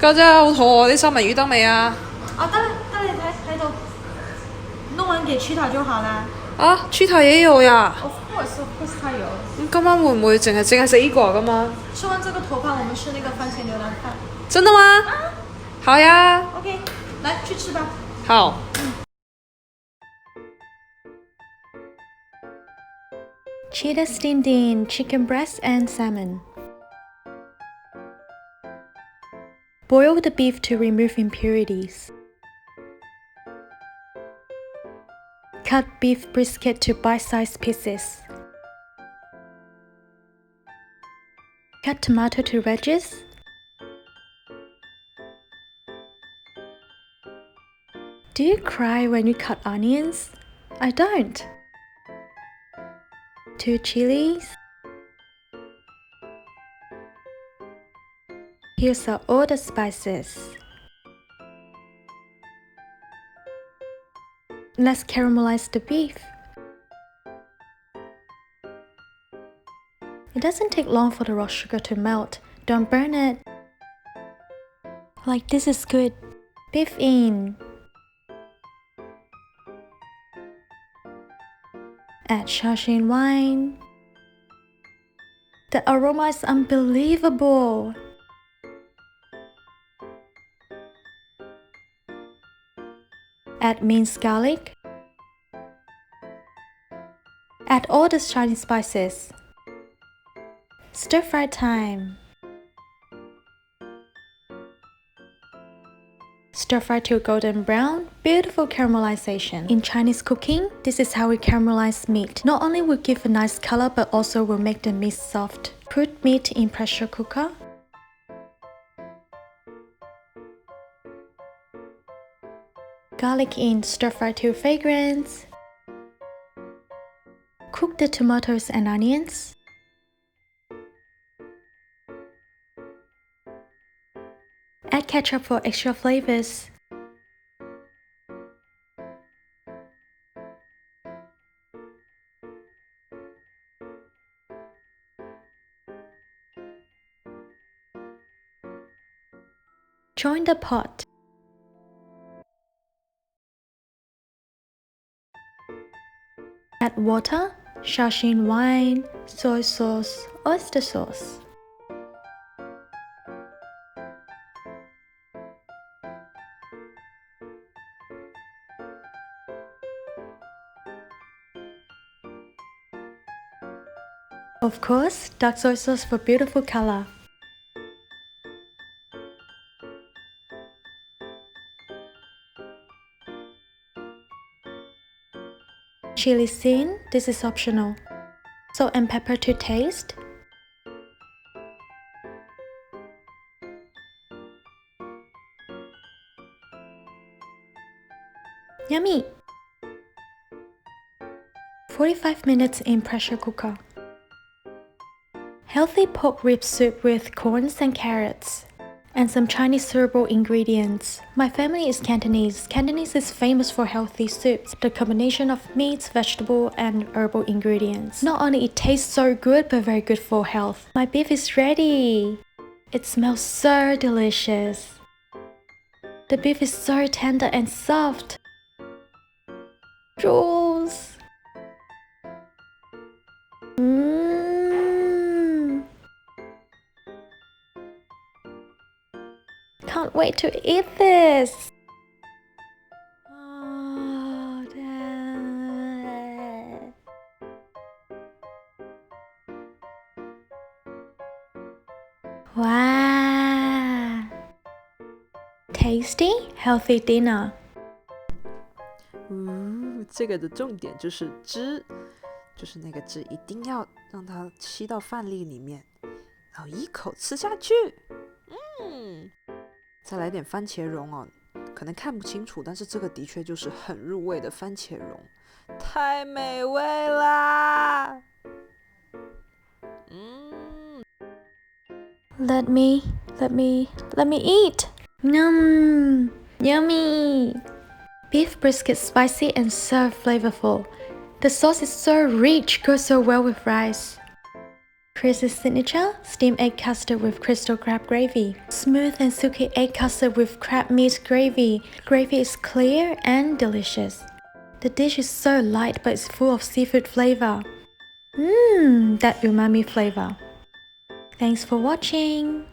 家姐好肚餓，啲三文魚得未啊？啊，得啦，得你睇到，弄完給去頭就好啦。啊，豬頭也有呀。Of course，它有。咁今晚會唔會淨係食呢個啊？今晚吃完這個頭飯，我們吃那個番茄牛腩飯。真的嗎？好呀。OK，來去吃吧。好。Cheetah steamed in chicken breast and salmon. Boil the beef to remove impurities. Cut beef brisket to bite-sized pieces. Cut tomato to wedges. Do you cry when you cut onions? I don't. 2 chilies. Here's all the spices. Let's caramelize the beef. It doesn't take long for the raw sugar to melt. Don't burn it. Like this is good. Beef in. Add Shaoxing wine. The aroma is unbelievable. Add minced garlic. Add all the Chinese spices. Stir fry time. Stir fry to golden brown, beautiful caramelization. In Chinese cooking, this is how we caramelize meat. Not only will give a nice color, but also will make the meat soft. Put meat in pressure cooker. Garlic in, stir fry to fragrance. Cook the tomatoes and onions. Add ketchup for extra flavors. Join the pot. Add water, Shaoxing wine, soy sauce, oyster sauce. Of course, dark soy sauce for beautiful color. Chili sin, this is optional. Salt and pepper to taste. Yummy! 45 minutes in pressure cooker. Healthy pork rib soup with corns and carrots. And some Chinese herbal ingredients. My family is Cantonese. Cantonese is famous for healthy soups. The combination of meats, vegetable, and herbal ingredients. Not only it tastes so good, but very good for health. My beef is ready. It smells so delicious. The beef is so tender and soft. Jules. Can't wait to eat this. Oh, Dad. Wow. Tasty, healthy dinner. 这个的重点就是汁，就是那个汁一定要让它吸到饭粒里面，然后一口吃下去。再来点番茄蓉哦，可能看不清楚，但是这个的确就是很入味的番茄蓉，太美味啦！Let me eat. Yummy. Beef brisket spicy and so flavorful. The sauce is so rich, goes so well with rice. Chrys's signature, steamed egg custard with crystal crab gravy. Smooth and silky egg custard with crab meat gravy. Gravy is clear and delicious. The dish is so light but it's full of seafood flavor. That umami flavor. Thanks for watching.